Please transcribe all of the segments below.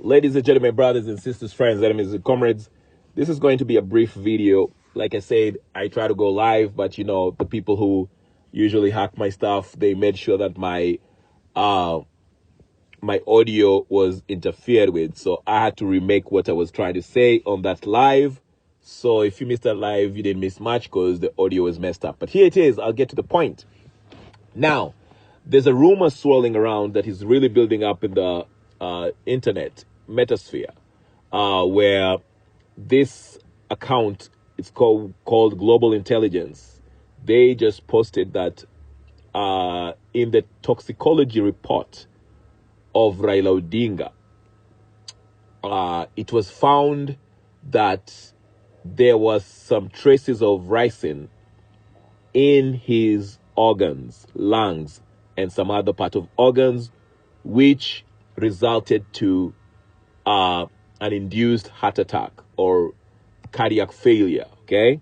Ladies and gentlemen, brothers and sisters, friends, enemies and comrades, this is going to be a brief video. Like I said, I try to go live, but the people who usually hack my stuff, they made sure that my audio was interfered with. So I had to remake what I was trying to say on that live. So if you missed that live, you didn't miss much because the audio was messed up. But here it is. I'll get to the point. Now, there's a rumor swirling around that is really building up in the internet metasphere, where this account is called Global Intelligence. They just posted that in the toxicology report of Raila Odinga, it was found that there was some traces of ricin in his organs, lungs, and some other part of organs, which resulted to an induced heart attack or cardiac failure. Okay,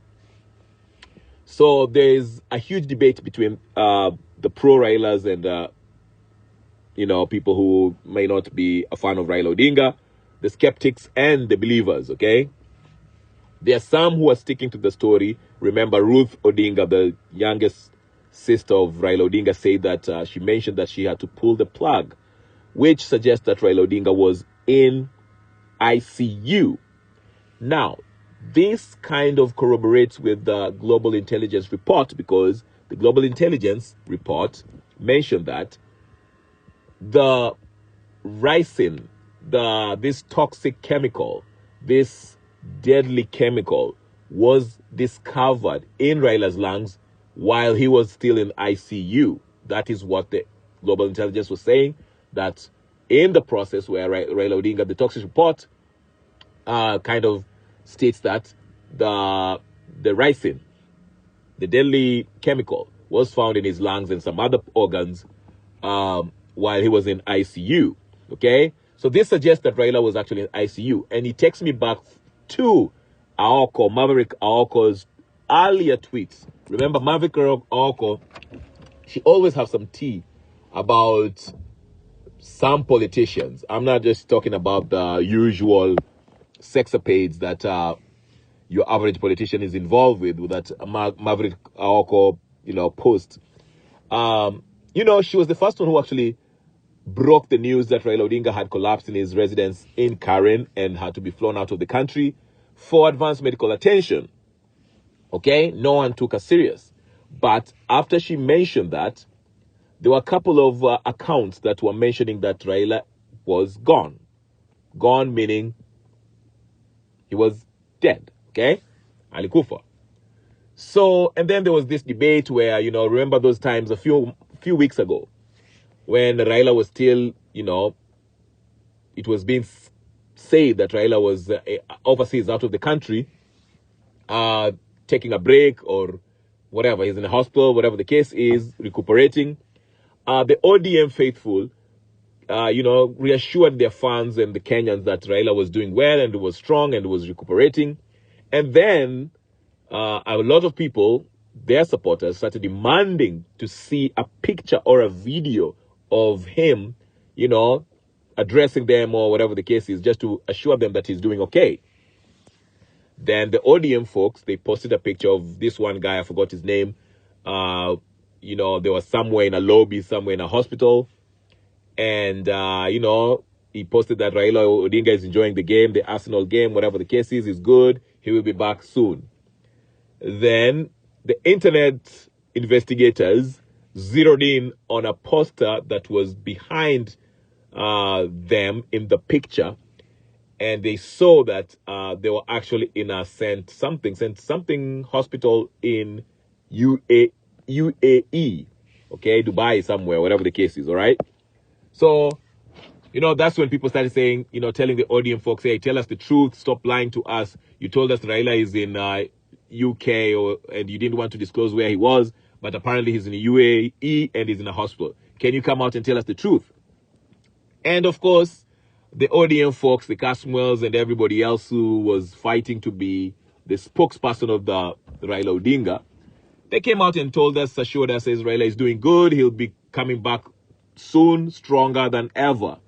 so there's a huge debate between the pro-Railas and people who may not be a fan of Raila Odinga, the skeptics and the believers. Okay, there are some who are sticking to the story. Remember, Ruth Odinga, the youngest sister of Raila Odinga, said that she mentioned that she had to pull the plug, which suggests that Raila Odinga was in ICU. Now, this kind of corroborates with the Global Intelligence report, because the Global Intelligence report mentioned that the ricin, this toxic chemical, this deadly chemical, was discovered in Raila's lungs while he was still in ICU. That is what the Global Intelligence was saying, that in the process where Raila Odinga, the toxic report kind of states that the ricin, the deadly chemical, was found in his lungs and some other organs while he was in ICU. Okay, so this suggests that Raila was actually in ICU, and it takes me back to Maverick Aoko's earlier tweets. Remember, Maverick Aoko, she always has some tea about some politicians. I'm not just talking about the usual sexapades that your average politician is involved with that Maverick Aoko, post. She was the first one who actually broke the news that Raila Odinga had collapsed in his residence in Karen and had to be flown out of the country for advanced medical attention. Okay, no one took her serious. But after she mentioned that, there were a couple of accounts that were mentioning that Raila was gone. Gone meaning he was dead. Okay, alikufa. So, and then there was this debate where, remember those times a few weeks ago when Raila was still, it was being said that Raila was overseas, out of the country, taking a break or whatever. He's in the hospital, whatever the case is, recuperating. The ODM faithful, reassured their fans and the Kenyans that Raila was doing well and was strong and was recuperating. And then a lot of people, their supporters, started demanding to see a picture or a video of him, addressing them or whatever the case is, just to assure them that he's doing okay. Then the ODM folks, they posted a picture of this one guy, I forgot his name. They were somewhere in a lobby, somewhere in a hospital. And, he posted that Raila Odinga is enjoying the game, the Arsenal game, whatever the case is good. He will be back soon. Then the internet investigators zeroed in on a poster that was behind them in the picture. And they saw that they were actually in a Saint something hospital in UAE, okay, Dubai somewhere, whatever the case is, all right? So, that's when people started saying, telling the audience folks, hey, tell us the truth, stop lying to us. You told us Raila is in UK and you didn't want to disclose where he was, but apparently he's in the UAE and he's in a hospital. Can you come out and tell us the truth? And of course, the ODM folks, the Caswells and everybody else who was fighting to be the spokesperson of the Raila Odinga, they came out and told us, assured us, says Raila is doing good. He'll be coming back soon, stronger than ever.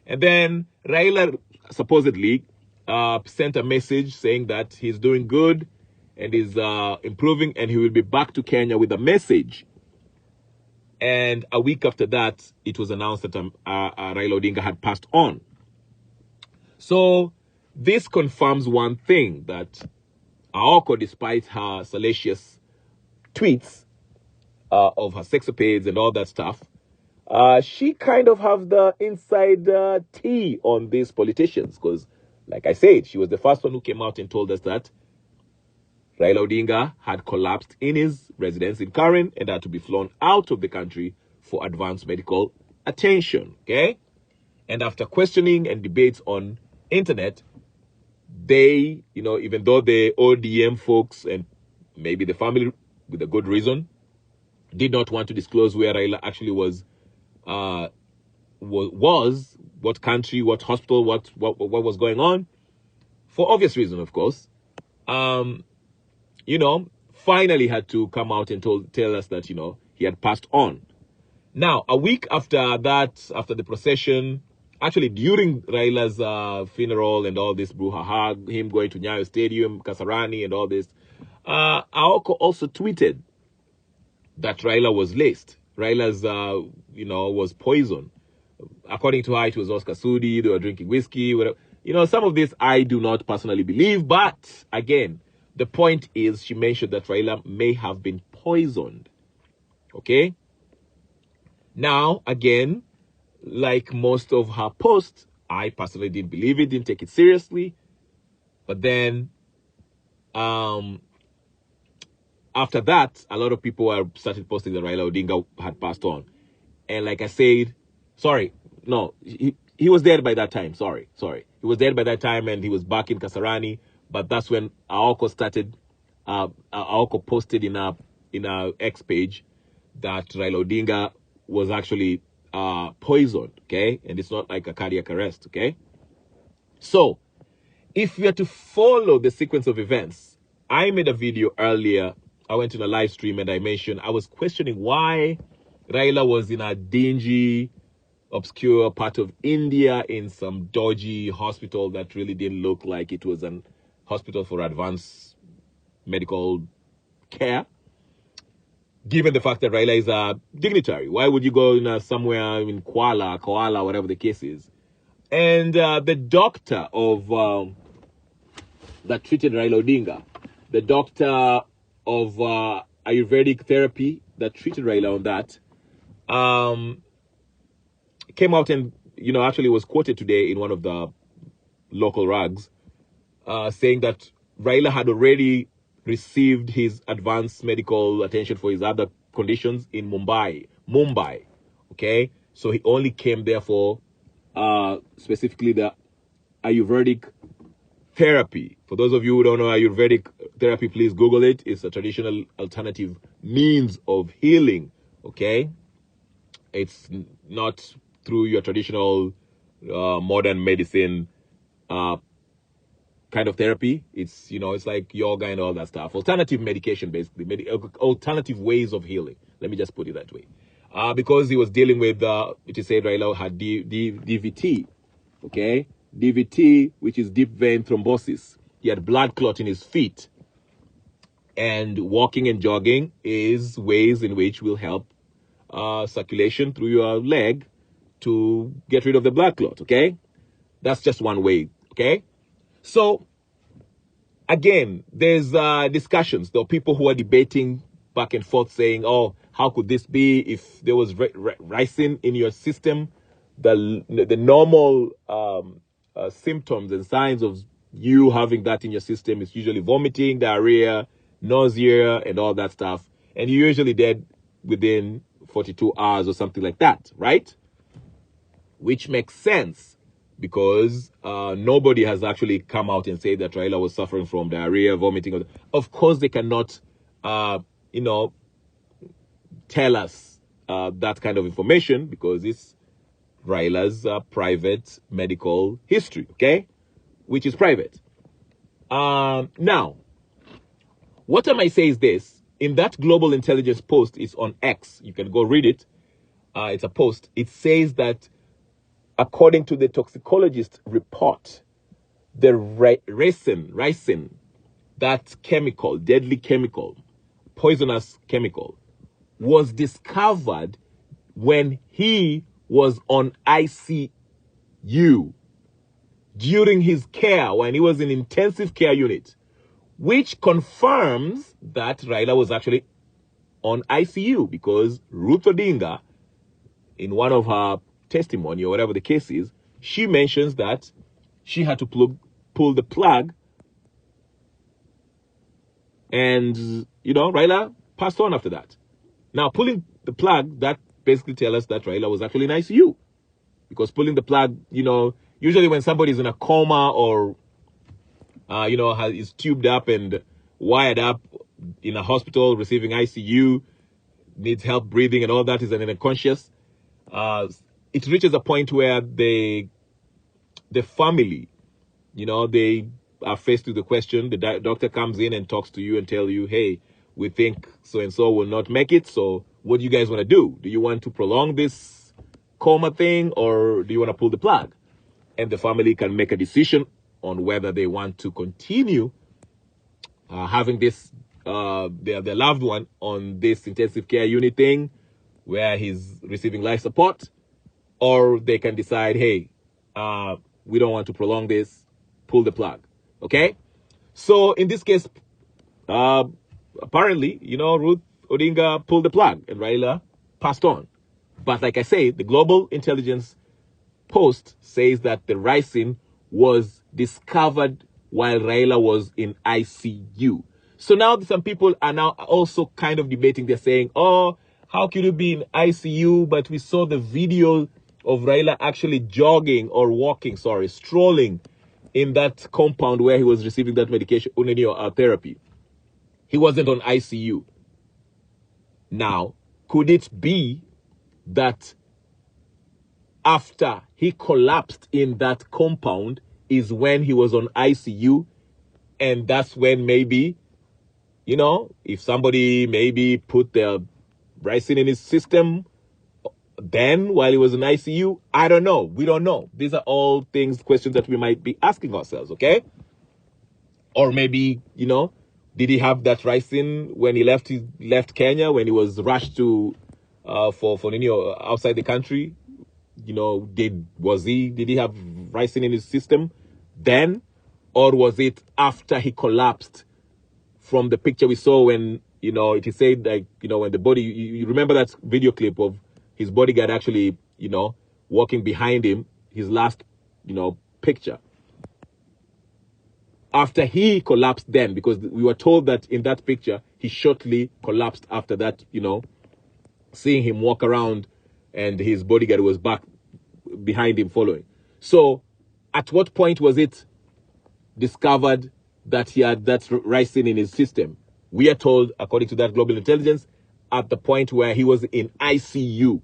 And then Raila supposedly sent a message saying that he's doing good and is improving, and he will be back to Kenya with a message. And a week after that, it was announced that Raila Odinga had passed on. So this confirms one thing, that Aoko, despite her salacious tweets of her sexapades and all that stuff, she kind of have the inside tea on these politicians. Because, like I said, she was the first one who came out and told us that Raila Odinga had collapsed in his residence in Karen and had to be flown out of the country for advanced medical attention. Okay? And after questioning and debates on internet, they, even though the ODM folks and maybe the family, with a good reason, did not want to disclose where Raila actually was, what country, what hospital, what was going on, for obvious reason, of course, finally had to come out and tell us that, he had passed on. Now, a week after that, after the procession, actually during Raila's funeral and all this brouhaha, him going to Nyayo Stadium, Kasarani and all this, Aoko also tweeted that Raila was laced. Raila's, was poison. According to her, it was Oscar Sudi, they were drinking whiskey, whatever. Some of this I do not personally believe, but again, the point is she mentioned that Raila may have been poisoned. Okay? Now, again, like most of her posts, I personally didn't believe it, didn't take it seriously. But then, after that, a lot of people started posting that Raila Odinga had passed on. And like I said, he was dead by that time. Sorry. He was dead by that time and he was back in Kasarani. But that's when Aoko started, Aoko posted in our X page that Raila Odinga was actually poisoned, okay? And it's not like a cardiac arrest, okay? So, if we are to follow the sequence of events, I made a video earlier. I went to a live stream and I mentioned, I was questioning why Raila was in a dingy, obscure part of India in some dodgy hospital that really didn't look like it was an hospital for advanced medical care. Given the fact that Raila is a dignitary, why would you go somewhere in Koala, whatever the case is? And the doctor of that treated Raila Odinga, the doctor of Ayurvedic therapy that treated Raila on that, came out and, actually was quoted today in one of the local rags, saying that Raila had already received his advanced medical attention for his other conditions in Mumbai, okay? So he only came there for specifically the Ayurvedic therapy. For those of you who don't know Ayurvedic therapy, please Google it. It's a traditional alternative means of healing, okay? It's not through your traditional modern medicine kind of therapy. It's, it's like yoga and all that stuff. Alternative medication, basically. Alternative ways of healing. Let me just put it that way. Because he was dealing with, it is said Raila had DVT, okay? DVT, which is deep vein thrombosis. He had blood clot in his feet. And walking and jogging is ways in which will help circulation through your leg to get rid of the blood clot, okay? That's just one way, okay? So, again, there's discussions. There are people who are debating back and forth saying, oh, how could this be if there was ricin in your system? The normal symptoms and signs of you having that in your system is usually vomiting, diarrhea, nausea, and all that stuff. And you're usually dead within 42 hours or something like that, right? Which makes sense because nobody has actually come out and said that Raila was suffering from diarrhea, vomiting. Of course, they cannot, tell us that kind of information because it's Raila's private medical history, okay? Which is private. Now, what I might say is this. In that global intelligence post, it's on X. You can go read it. It's a post. It says that according to the toxicologist report, the ricin, that chemical, deadly chemical, poisonous chemical, was discovered when he was on ICU during his care, when he was in intensive care unit, which confirms that Raila was actually on ICU, because Ruth Odinga, in one of her testimony or whatever the case is, she mentions that she had to pull the plug, and, you know, Raila passed on after that. Now, pulling the plug, that basically tells us that Raila was actually in ICU, because pulling the plug, you know, usually when somebody's in a coma or, you know, is tubed up and wired up in a hospital receiving ICU, needs help breathing and all that, is unconscious, it reaches a point where the family, you know, they are faced with the question. The doctor comes in and talks to you and tell you, hey, we think so-and-so will not make it. So what do you guys want to do? Do you want to prolong this coma thing, or do you want to pull the plug? And the family can make a decision on whether they want to continue having this, their loved one on this intensive care unit thing where he's receiving life support, or they can decide, hey, we don't want to prolong this, pull the plug. Okay? So in this case, apparently, you know, Ruth Odinga pulled the plug and Raila passed on. But like I say, the Global Intelligence Post says that the ricin was discovered while Raila was in ICU. So now some people are now also kind of debating. They're saying, oh, how could you be in ICU? But we saw the video of Raila actually jogging or strolling in that compound where he was receiving that medication, therapy. He wasn't on ICU. Now, could it be that after he collapsed in that compound is when he was on ICU, and that's when maybe, you know, if somebody maybe put the ricin in his system then while he was in ICU? I don't know. We don't know. These are all questions that we might be asking ourselves, okay? Or maybe, you know, did he have that ricin when he left Kenya, when he was rushed to for outside the country? You know, did he have ricin in his system then, or was it after he collapsed? From the picture we saw when, you know, it is said, like, you know, when the body, you remember that video clip of his bodyguard actually, you know, walking behind him, his last, you know, picture. After he collapsed then, because we were told that in that picture, he shortly collapsed after that, you know, seeing him walk around and his bodyguard was back behind him following. So at what point was it discovered that he had that ricin in his system? We are told, according to that Global Intelligence, at the point where he was in ICU.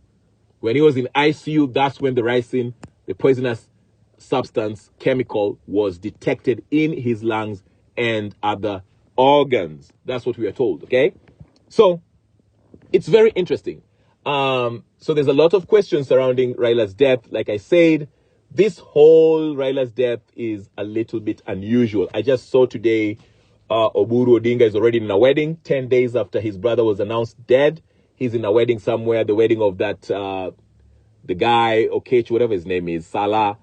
When he was in ICU, that's when the ricin, the poisonous substance, chemical, was detected in his lungs and other organs. That's what we are told, okay? So, it's very interesting. So there's a lot of questions surrounding Raila's death. Like I said, this whole Raila's death is a little bit unusual. I just saw today Oburu Odinga is already in a wedding 10 days after his brother was announced dead. He's in a wedding somewhere, the wedding of that, the guy, Okech, whatever his name is, Salah.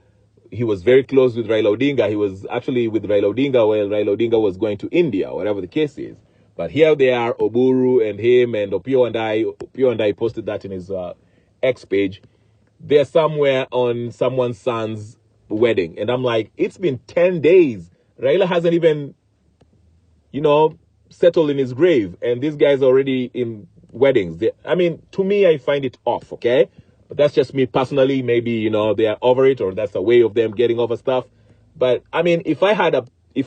He was very close with Raila Odinga. He was actually with Raila Odinga while Raila Odinga was going to India, whatever the case is. But here they are, Oburu and him and Opio and I posted that in his X page. They're somewhere on someone's son's wedding. And I'm like, it's been 10 days. Raila hasn't even, you know, settled in his grave. And these guys are already in weddings. I mean, to me, I find it off, okay? But that's just me personally. Maybe, you know, they are over it, or that's a way of them getting over stuff. But, I mean, if I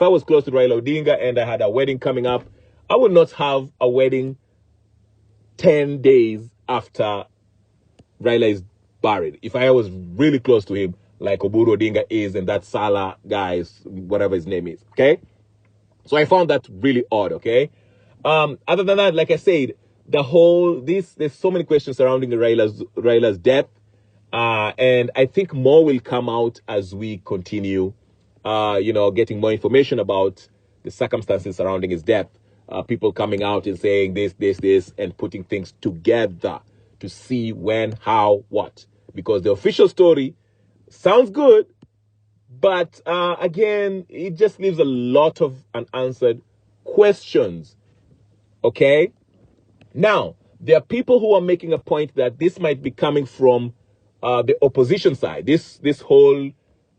was close to Raila Odinga and I had a wedding coming up, I would not have a wedding 10 days after Raila is buried. If I was really close to him, like Oburu Odinga is, and that Salah guy is, whatever his name is, okay? So I found that really odd, okay? Other than that, like I said, there's so many questions surrounding Raila's death. And I think more will come out as we continue, getting more information about the circumstances surrounding his death. People coming out and saying this, and putting things together to see when, how, what. Because the official story sounds good, but again, it just leaves a lot of unanswered questions. Okay? Now, there are people who are making a point that this might be coming from the opposition side. This whole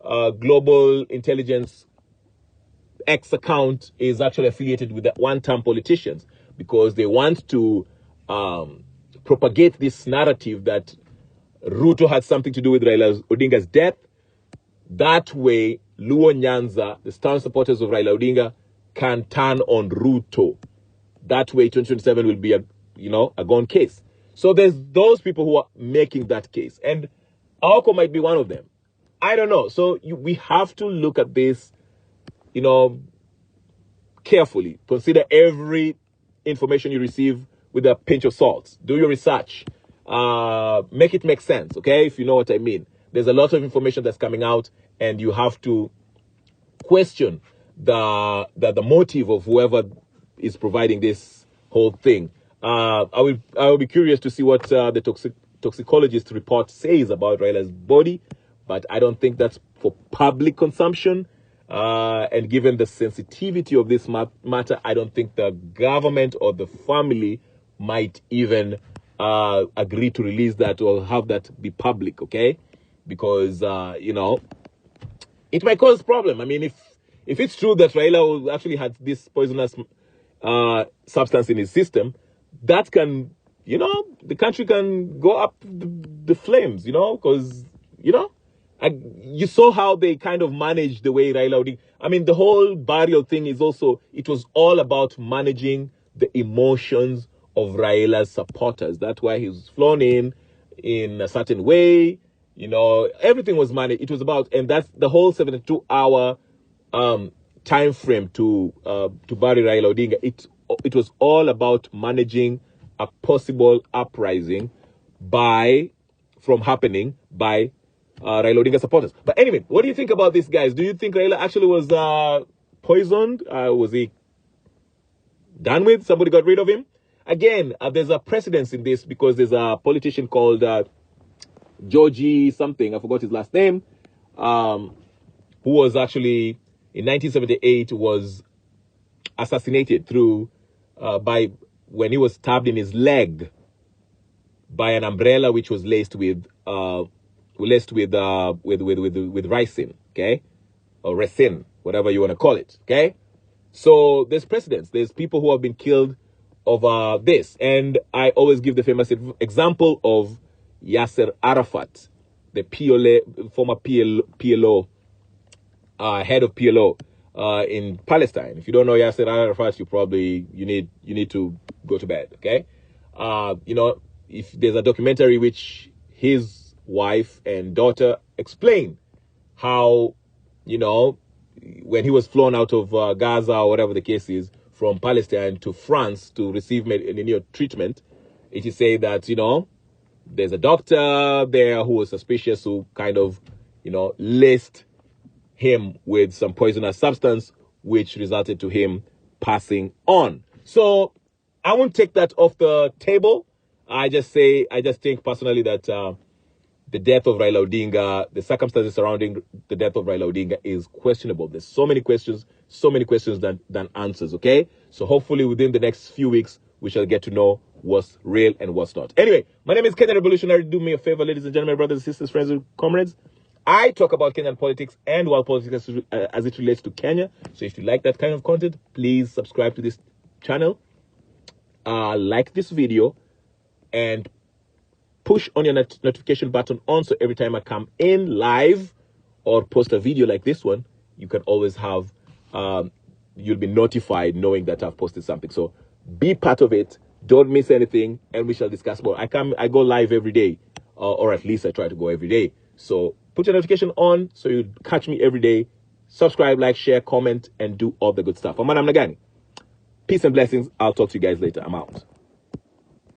global intelligence X account is actually affiliated with the one-term politicians because they want to propagate this narrative that Ruto had something to do with Raila Odinga's death. That way, Luo Nyanza, the stern supporters of Raila Odinga, can turn on Ruto. That way, 2027 will be a gone case. So there's those people who are making that case. And Aoko might be one of them. I don't know. So we have to look at this, carefully. Consider every information you receive with a pinch of salt. Do your research. Make it make sense, okay? If you know what I mean. There's a lot of information that's coming out, and you have to question the motive of whoever is providing this whole thing. I will be curious to see what the toxicologist report says about Raila's body, but I don't think that's for public consumption. And given the sensitivity of this matter, I don't think the government or the family might even agree to release that or have that be public, okay? Because, it might cause problem. I mean, if it's true that Raila actually had this poisonous substance in his system, that can, the country can go up the flames, because, you saw how they kind of managed the way Raila Odinga. I mean, the whole burial thing it was all about managing the emotions of Raila's supporters. That's why he was flown in a certain way. Everything was managed. It was about, and that's the whole 72-hour time frame to bury Raila Odinga. It was all about managing a possible uprising from happening by Raila Odinga supporters. But anyway, what do you think about this, guys? Do you think Raila actually was poisoned? Was he done with? Somebody got rid of him? Again, there's a precedence in this because there's a politician called Georgie something, I forgot his last name, who was actually, in 1978, was assassinated when he was stabbed in his leg by an umbrella which was laced with ricin, okay, or resin, whatever you want to call it, okay. So there's precedents. There's people who have been killed over this, and I always give the famous example of Yasser Arafat, the former PLO head of PLO in Palestine. If you don't know Yasser Arafat, you need to go to bed, okay. If there's a documentary which his wife and daughter explain how, when he was flown out of Gaza or whatever the case is, from Palestine to France to receive treatment, it is said that, there's a doctor there who was suspicious, who kind of, laced him with some poisonous substance, which resulted to him passing on. So I won't take that off the table. I just think personally that the death of Raila Odinga, the circumstances surrounding the death of Raila Odinga is questionable. There's so many questions than answers, okay? So hopefully within the next few weeks, we shall get to know what's real and what's not. Anyway, my name is Kenyan Revolutionary. Do me a favor, ladies and gentlemen, brothers and sisters, friends and comrades. I talk about Kenyan politics and world politics as it relates to Kenya. So if you like that kind of content, please subscribe to this channel. Like this video and push on your notification button on, so every time I come in live or post a video like this one, you can always have, you'll be notified knowing that I've posted something. So be part of it. Don't miss anything, and we shall discuss more. I go live every day, or at least I try to go every day. So put your notification on so you catch me every day. Subscribe, like, share, comment, and do all the good stuff. I'm Nagani. Peace and blessings. I'll talk to you guys later. I'm out.